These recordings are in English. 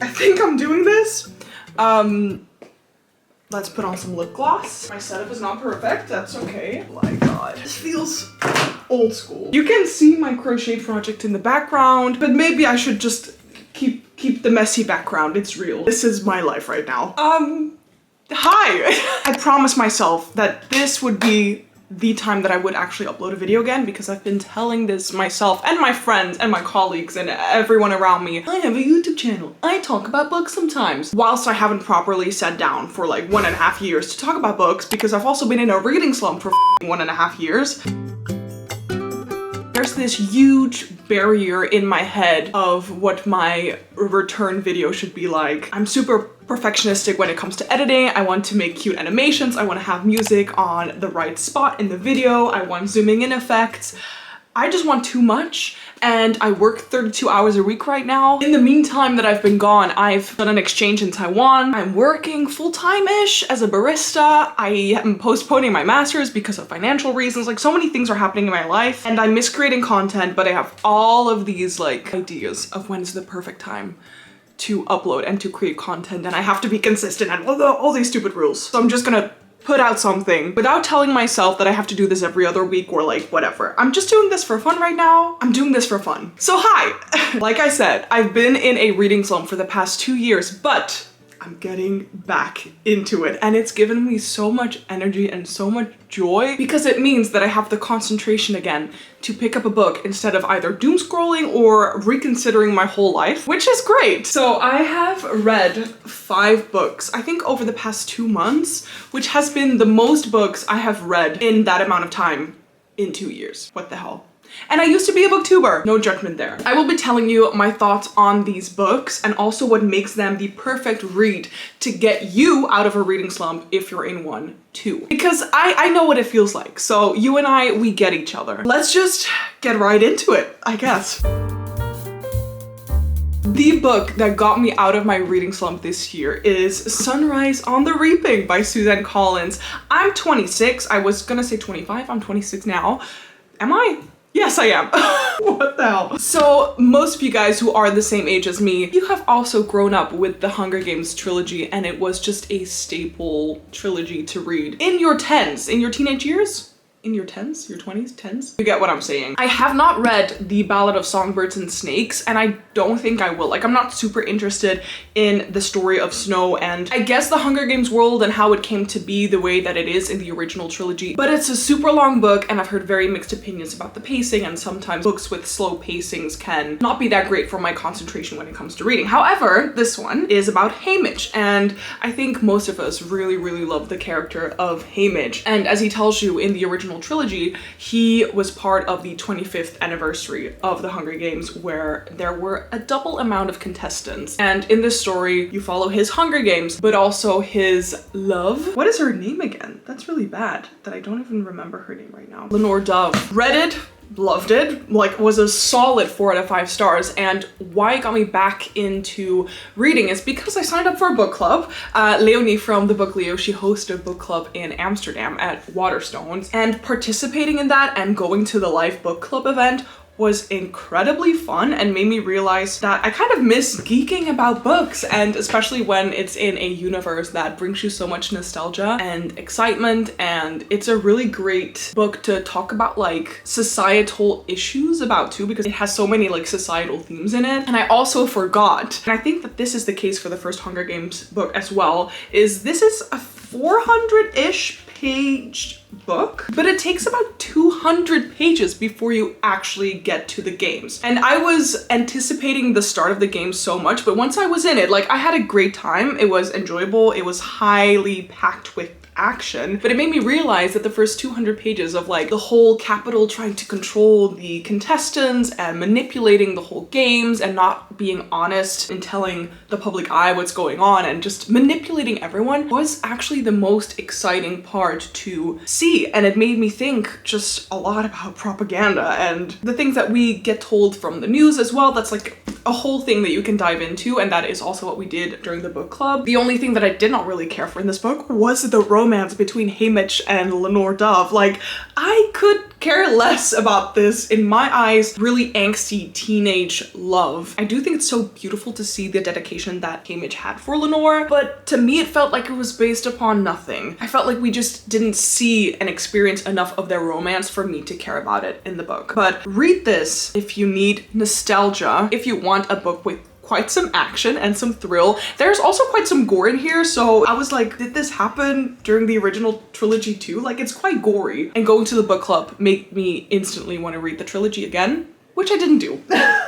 I think I'm doing this. Let's put on some lip gloss. My setup is not perfect, that's okay. Oh my god, this feels old school. You can see my crochet project in the background, but maybe I should just keep the messy background. It's real. This is my life right now. Hi! I promised myself that this would be the time that I would actually upload a video again, because I've been telling this myself and my friends and my colleagues and everyone around me. I have a YouTube channel. I talk about books sometimes. Whilst I haven't properly sat down for like 1.5 years to talk about books, because I've also been in a reading slump for 1.5 years. There's this huge barrier in my head of what my return video should be like. I'm super perfectionistic when it comes to editing. I want to make cute animations. I want to have music on the right spot in the video. I want zooming in effects. I just want too much, and I work 32 hours a week right now. In the meantime that I've been gone, I've done an exchange in Taiwan. I'm working full-time-ish as a barista. I am postponing my master's because of financial reasons. Like, so many things are happening in my life, and I miss creating content, but I have all of these like ideas of when is the perfect time to upload and to create content, and I have to be consistent and all these stupid rules. So I'm just gonna put out something without telling myself that I have to do this every other week or like whatever. I'm just doing this for fun right now. I'm doing this for fun. So hi! Like I said, I've been in a reading slump for the past 2 years, but I'm getting back into it, and it's given me so much energy and so much joy, because it means that I have the concentration again to pick up a book instead of either doom scrolling or reconsidering my whole life, which is great. So I have read 5 books, I think over the past 2 months, which has been the most books I have read in that amount of time in 2 years. What the hell? And I used to be a booktuber, no judgment there. I will be telling you my thoughts on these books and also what makes them the perfect read to get you out of a reading slump if you're in one too. Because I know what it feels like, so you and I, we get each other. Let's just get right into it, I guess. The book that got me out of my reading slump this year is Sunrise on the Reaping by Suzanne Collins. I'm 26, I was gonna say 25, I'm 26 now. Am I? Yes, I am. What the hell? So most of you guys who are the same age as me, you have also grown up with the Hunger Games trilogy, and it was just a staple trilogy to read in your 10s, in your teenage years? In your 10s? Your 20s? 10s? You get what I'm saying. I have not read The Ballad of Songbirds and Snakes, and I don't think I will. Like, I'm not super interested in the story of Snow and I guess the Hunger Games world and how it came to be the way that it is in the original trilogy. But it's a super long book, and I've heard very mixed opinions about the pacing, and sometimes books with slow pacings can not be that great for my concentration when it comes to reading. However, this one is about Haymitch, and I think most of us really, really love the character of Haymitch. And as he tells you in the original trilogy, he was part of the 25th anniversary of the Hunger Games, where there were a double amount of contestants. And in this story, you follow his Hunger Games, but also his love. What is her name again? That's really bad that I don't even remember her name right now. Lenore Dove. Read it, loved it, like was a solid 4 out of 5 stars. And why it got me back into reading is because I signed up for a book club. Leonie from the Book Leo, she hosted a book club in Amsterdam at Waterstones, and participating in that and going to the live book club event was incredibly fun and made me realize that I kind of miss geeking about books, and especially when it's in a universe that brings you so much nostalgia and excitement. And it's a really great book to talk about like societal issues about too, because it has so many like societal themes in it. And I also forgot, and I think that this is the case for the first Hunger Games book as well, is this is a 400-ish page book, but it takes about 200 pages before you actually get to the games. And I was anticipating the start of the game so much, but once I was in it, like, I had a great time. It was enjoyable. It was highly packed with action, but it made me realize that the first 200 pages of like the whole capital trying to control the contestants and manipulating the whole games and not being honest in telling the public eye what's going on and just manipulating everyone was actually the most exciting part to see. And it made me think just a lot about propaganda and the things that we get told from the news as well. That's like a whole thing that you can dive into, and that is also what we did during the book club. The only thing that I did not really care for in this book was the romance between Haymitch and Lenore Dove. Like, I could care less about this, in my eyes, really angsty teenage love. I do think it's so beautiful to see the dedication that Cambridge had for Lenore, but to me it felt like it was based upon nothing. I felt like we just didn't see and experience enough of their romance for me to care about it in the book. But read this if you need nostalgia, if you want a book with quite some action and some thrill. There's also quite some gore in here, so I was like, did this happen during the original trilogy too? Like, it's quite gory. And going to the book club made me instantly want to read the trilogy again, which I didn't do.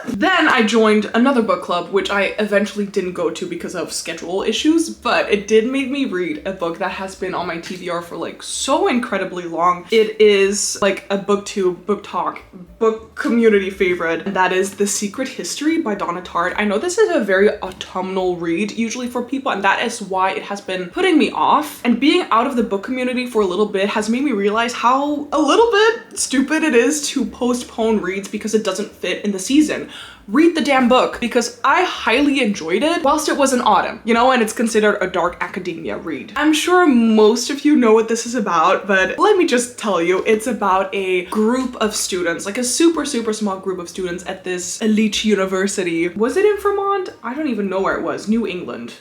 Then I joined another book club, which I eventually didn't go to because of schedule issues, but it did make me read a book that has been on my TBR for like so incredibly long. It is like a booktube, book talk, book community favorite, and that is The Secret History by Donna Tartt. I know this is a very autumnal read usually for people, and that is why it has been putting me off. And being out of the book community for a little bit has made me realize how a little bit stupid it is to postpone reads because it doesn't fit in the season. Read the damn book, because I highly enjoyed it whilst it was in autumn, you know, and it's considered a dark academia read. I'm sure most of you know what this is about, but let me just tell you, it's about a group of students, like a super small group of students at this elite university. Was it in Vermont? I don't even know where it was. New England.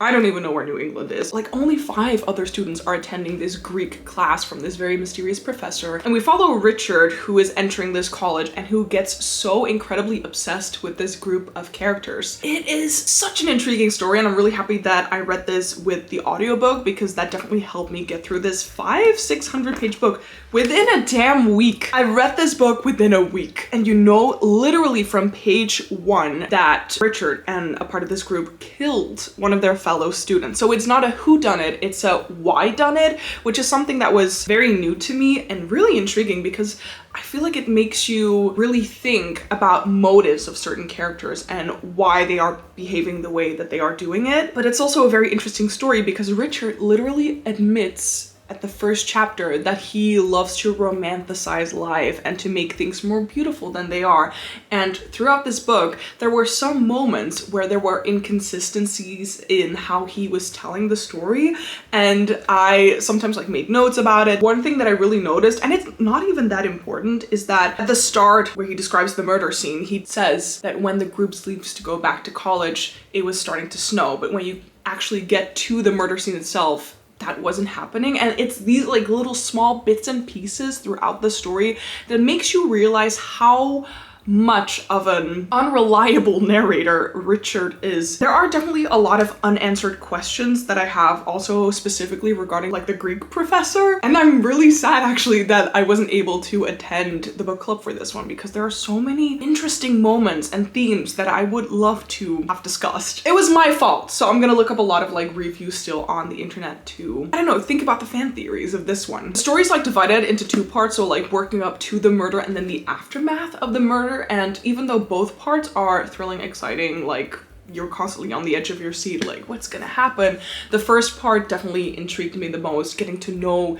I don't even know where New England is. Like, only 5 other students are attending this Greek class from this very mysterious professor. And we follow Richard, who is entering this college and who gets so incredibly obsessed with this group of characters. It is such an intriguing story, and I'm really happy that I read this with the audiobook, because that definitely helped me get through this 500-600 page book within a damn week. I read this book within a week. And you know, literally from page 1 that Richard and a part of this group killed one of their fellow students. So it's not a whodunit, it's a whydunit, which is something that was very new to me and really intriguing, because I feel like it makes you really think about motives of certain characters and why they are behaving the way that they are doing it. But it's also a very interesting story because Richard literally admits at the first chapter that he loves to romanticize life and to make things more beautiful than they are. And throughout this book, there were some moments where there were inconsistencies in how he was telling the story, and I sometimes like made notes about it. One thing that I really noticed, and it's not even that important, is that at the start where he describes the murder scene, he says that when the group leaves to go back to college, it was starting to snow. But when you actually get to the murder scene itself, that wasn't happening. And it's these like little small bits and pieces throughout the story that makes you realize how much of an unreliable narrator Richard is. There are definitely a lot of unanswered questions that I have, also specifically regarding like the Greek professor. And I'm really sad actually that I wasn't able to attend the book club for this one, because there are so many interesting moments and themes that I would love to have discussed. It was my fault, so I'm gonna look up a lot of like reviews still on the internet to, I don't know, think about the fan theories of this one. The story's like divided into 2 parts, so like working up to the murder and then the aftermath of the murder. And even though both parts are thrilling, exciting, like you're constantly on the edge of your seat, like what's gonna happen, the first part definitely intrigued me the most, getting to know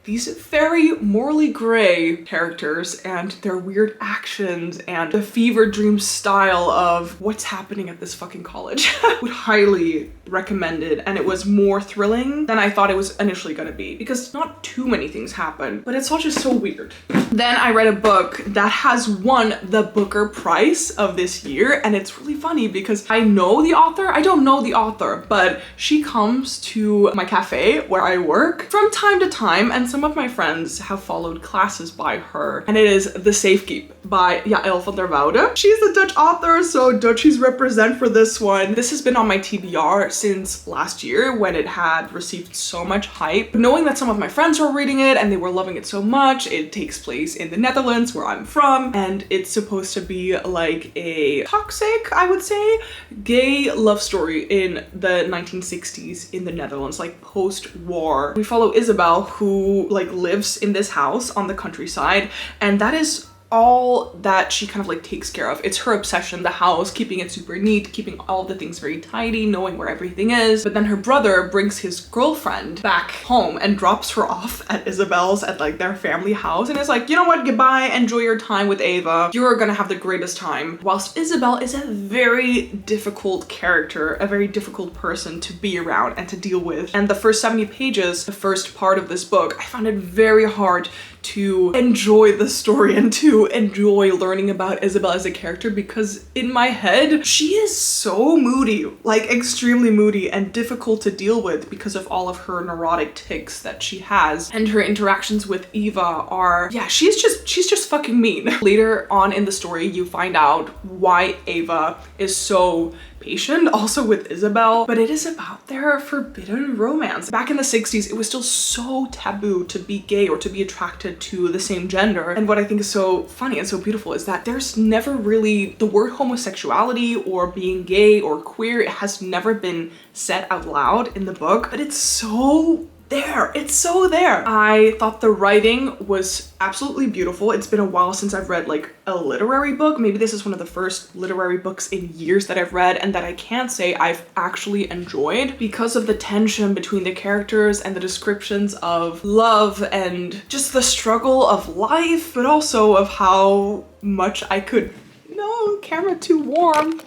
these very morally gray characters and their weird actions and the fever dream style of what's happening at this fucking college. Would highly recommend it, and it was more thrilling than I thought it was initially gonna be, because not too many things happen, but it's all just so weird. Then I read a book that has won the Booker Prize of this year, and it's really funny because I know the author. I don't know the author, but she comes to my cafe where I work from time to time, and some of my friends have followed classes by her, and it is The Safekeep by Jaël van der Woude. She's a Dutch author, so Dutchies represent for this one. This has been on my TBR since last year when it had received so much hype. Knowing that some of my friends were reading it and they were loving it so much, it takes place in the Netherlands where I'm from, and it's supposed to be like a toxic, I would say, gay love story in the 1960s in the Netherlands, like post-war. We follow Isabel, who like lives in this house on the countryside, and that is all that she kind of like takes care of. It's her obsession, the house, keeping it super neat, keeping all the things very tidy, knowing where everything is. But then her brother brings his girlfriend back home and drops her off at Isabel's, at like their family house, and is like, you know what, goodbye, enjoy your time with Ava. You're gonna have the greatest time. Whilst Isabel is a very difficult character, a very difficult person to be around and to deal with. And the first 70 pages, the first part of this book, I found it very hard to enjoy the story and to enjoy learning about Isabel as a character, because in my head, she is so moody, like extremely moody and difficult to deal with because of all of her neurotic tics that she has. And her interactions with Eva are, yeah, she's just fucking mean. Later on in the story, you find out why Eva is so patient also with Isabel, but it is about their forbidden romance. Back in the 60s, it was still so taboo to be gay or to be attracted to the same gender. And what I think is so funny and so beautiful is that there's never really, the word homosexuality or being gay or queer, it has never been said out loud in the book, but it's so there. It's so there. I thought the writing was absolutely beautiful. It's been a while since I've read like a literary book. Maybe this is one of the first literary books in years that I've read and that I can't say I've actually enjoyed because of the tension between the characters and the descriptions of love and just the struggle of life, but also of how much I could, no, camera too warm.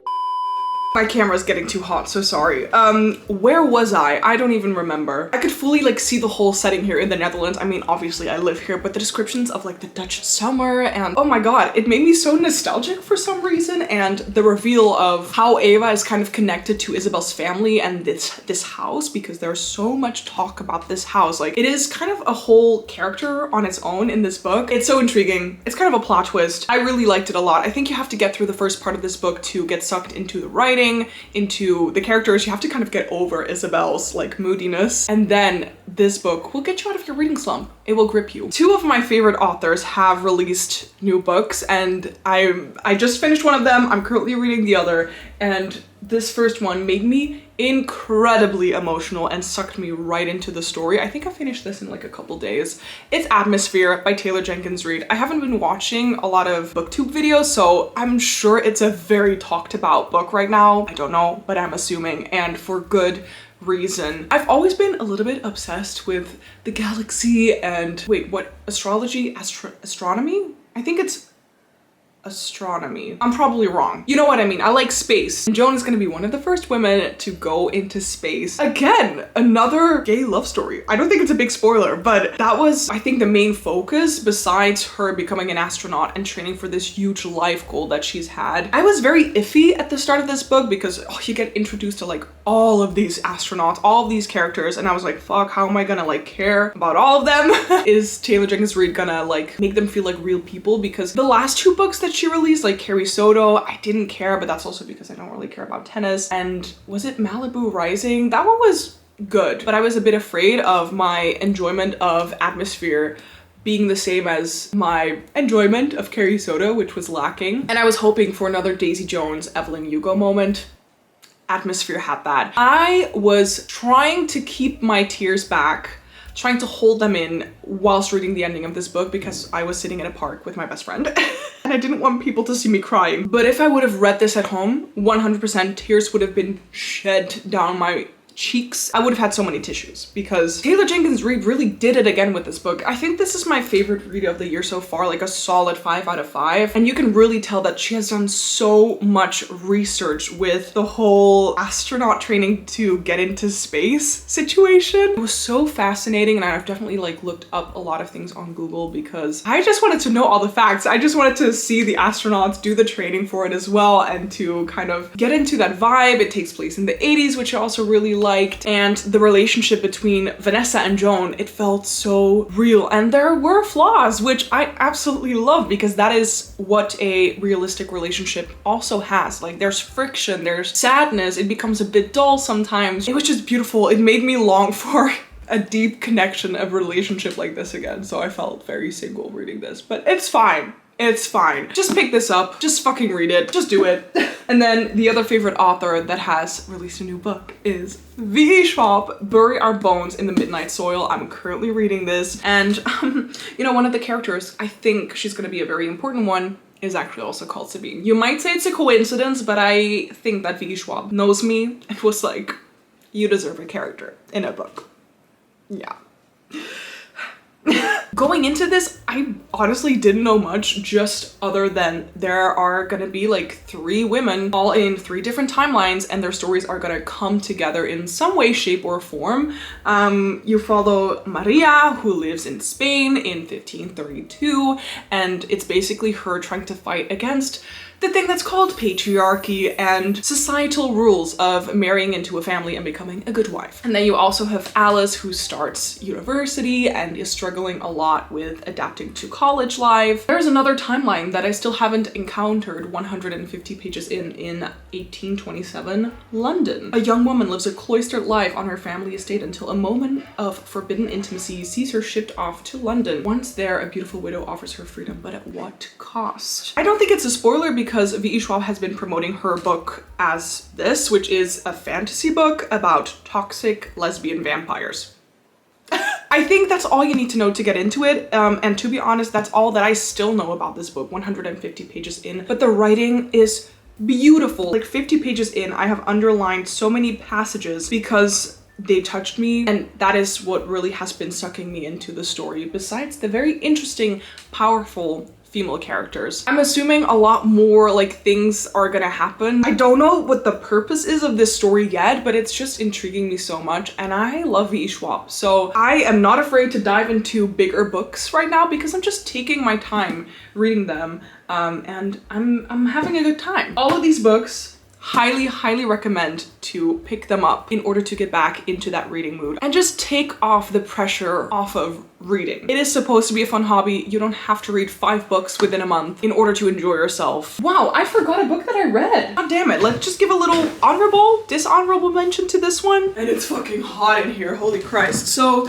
My camera's getting too hot, so sorry. Where was I? I don't even remember. I could fully like see the whole setting here in the Netherlands. I mean, obviously I live here, but the descriptions of like the Dutch summer and oh my god, it made me so nostalgic for some reason. And the reveal of how Eva is kind of connected to Isabel's family and this house, because there's so much talk about this house. Like it is kind of a whole character on its own in this book. It's so intriguing. It's kind of a plot twist. I really liked it a lot. I think you have to get through the first part of this book to get sucked into the writing, into the characters. You have to kind of get over Isabel's like moodiness, and then this book will get you out of your reading slump. It will grip you. Two of my favorite authors have released new books, and I just finished one of them. I'm currently reading the other, and this first one made me incredibly emotional and sucked me right into the story. I think I finished this in like a couple days. It's Atmosphere by Taylor Jenkins Reid. I haven't been watching a lot of booktube videos, so I'm sure it's a very talked about book right now. I don't know, but I'm assuming, and for good reason. I've always been a little bit obsessed with the galaxy and wait, what? Astrology? Astronomy? I think it's astronomy. I'm probably wrong. You know what I mean? I like space. And Joan is gonna be one of the first women to go into space. Again, another gay love story. I don't think it's a big spoiler, but that was, I think, the main focus besides her becoming an astronaut and training for this huge life goal that she's had. I was very iffy at the start of this book because you get introduced to like all of these astronauts, all of these characters, and I was like, fuck, how am I gonna like care about all of them? Is Taylor Jenkins Reid gonna like make them feel like real people? Because the last two books that she released, like Carrie Soto, I didn't care, but that's also because I don't really care about tennis. And was it Malibu Rising? That one was good, but I was a bit afraid of my enjoyment of Atmosphere being the same as my enjoyment of Carrie Soto, which was lacking. And I was hoping for another Daisy Jones, Evelyn Hugo moment. Atmosphere had that. I was trying to keep my tears back, trying to hold them in whilst reading the ending of this book because I was sitting in a park with my best friend and I didn't want people to see me crying. But if I would have read this at home, 100% tears would have been shed down my cheeks. I would have had so many tissues because Taylor Jenkins Reid really did it again with this book. I think this is my favorite read of the year so far, like a solid 5 out of 5. And you can really tell that she has done so much research with the whole astronaut training to get into space situation. It was so fascinating, and I've definitely like looked up a lot of things on Google because I just wanted to know all the facts. I just wanted to see the astronauts do the training for it as well and to kind of get into that vibe. It takes place in the 80s, which I also really liked, and the relationship between Vanessa and Joan, it felt so real. And there were flaws, which I absolutely love because that is what a realistic relationship also has. Like there's friction, there's sadness, it becomes a bit dull sometimes. It was just beautiful. It made me long for a deep connection, a relationship like this again. So I felt very single reading this, but it's fine. It's fine. Just pick this up. Just fucking read it. Just do it. And then the other favorite author that has released a new book is V. Schwab, Bury Our Bones in the Midnight Soil. I'm currently reading this, and you know, one of the characters, I think she's gonna be a very important one, is actually also called Sabine. You might say it's a coincidence, but I think that V. Schwab knows me and was like, you deserve a character in a book. Yeah. Going into this, I honestly didn't know much, just other than there are gonna be like 3 women all in 3 different timelines, and their stories are gonna come together in some way, shape, or form. You follow Maria, who lives in Spain in 1532, and it's basically her trying to fight against the thing that's called patriarchy and societal rules of marrying into a family and becoming a good wife. And then you also have Alice, who starts university and is struggling a lot with adapting to college life. There's another timeline that I still haven't encountered 150 pages in 1827 London. A young woman lives a cloistered life on her family estate until a moment of forbidden intimacy sees her shipped off to London. Once there, a beautiful widow offers her freedom, but at what cost? I don't think it's a spoiler because V.E. Schwab has been promoting her book as this, which is a fantasy book about toxic lesbian vampires. I think that's all you need to know to get into it, and to be honest, that's all that I still know about this book, 150 pages in, but the writing is beautiful. Like 50 pages in, I have underlined so many passages because they touched me, and that is what really has been sucking me into the story, besides the very interesting, powerful female characters. I'm assuming a lot more like things are gonna happen. I don't know what the purpose is of this story yet, but it's just intriguing me so much, and I love V.E. Schwab. So I am not afraid to dive into bigger books right now because I'm just taking my time reading them, and I'm having a good time. All of these books, highly recommend to pick them up in order to get back into that reading mood and just take off the pressure off of reading. It is supposed to be a fun hobby. You don't have to read 5 books within a month in order to enjoy yourself. Wow, I forgot a book that I read. God damn it. Let's just give a little dishonorable mention to this one. And it's fucking hot in here, holy Christ. So,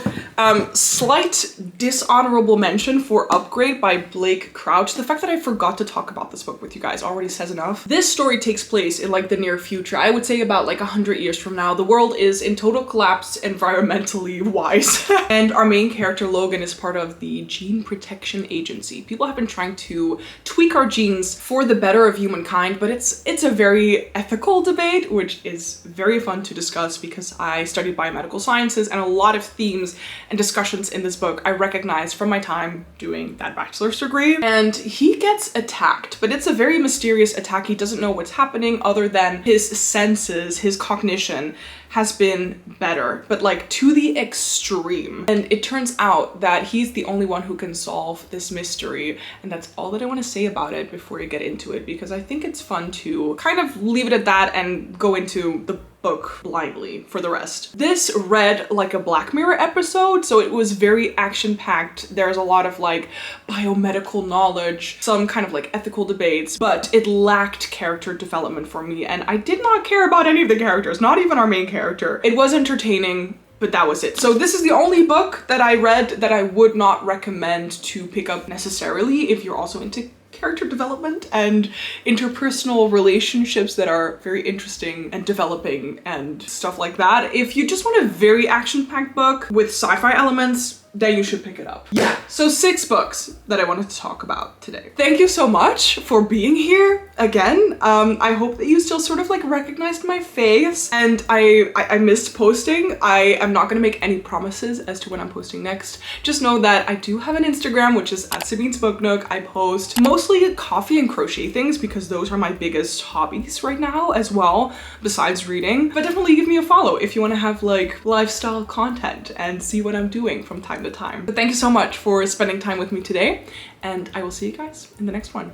slight dishonorable mention for Upgrade by Blake Crouch. The fact that I forgot to talk about this book with you guys already says enough. This story takes place in like the near future. I would say about like 100 years from now. The world is in total collapse environmentally wise. And our main character, Logan, is part of the Gene Protection Agency. People have been trying to tweak our genes for the better of humankind, but it's a very ethical debate, which is very fun to discuss because I studied biomedical sciences, and a lot of themes and discussions in this book I recognize from my time doing that bachelor's degree. And he gets attacked, but it's a very mysterious attack. He doesn't know what's happening other than his senses, his cognition has been better, but like to the extreme. And it turns out that he's the only one who can solve this mystery. And that's all that I want to say about it before you get into it, because I think it's fun to kind of leave it at that and go into the book blindly for the rest. This read like a Black Mirror episode, so it was very action-packed. There's a lot of like biomedical knowledge, some kind of like ethical debates, but it lacked character development for me, and I did not care about any of the characters, not even our main character. It was entertaining, but that was it. So this is the only book that I read that I would not recommend to pick up necessarily if you're also into character development and interpersonal relationships that are very interesting and developing and stuff like that. If you just want a very action-packed book with sci-fi elements, then you should pick it up. Yeah, so 6 books that I wanted to talk about today. Thank you so much for being here again. I hope that you still sort of like recognized my face, and I missed posting. I am not gonna make any promises as to when I'm posting next. Just know that I do have an Instagram, which is at Sabine's Book Nook. I post mostly coffee and crochet things because those are my biggest hobbies right now as well, besides reading. But definitely give me a follow if you wanna have like lifestyle content and see what I'm doing from time to time. But thank you so much for spending time with me today, and I will see you guys in the next one.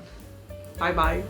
Bye bye.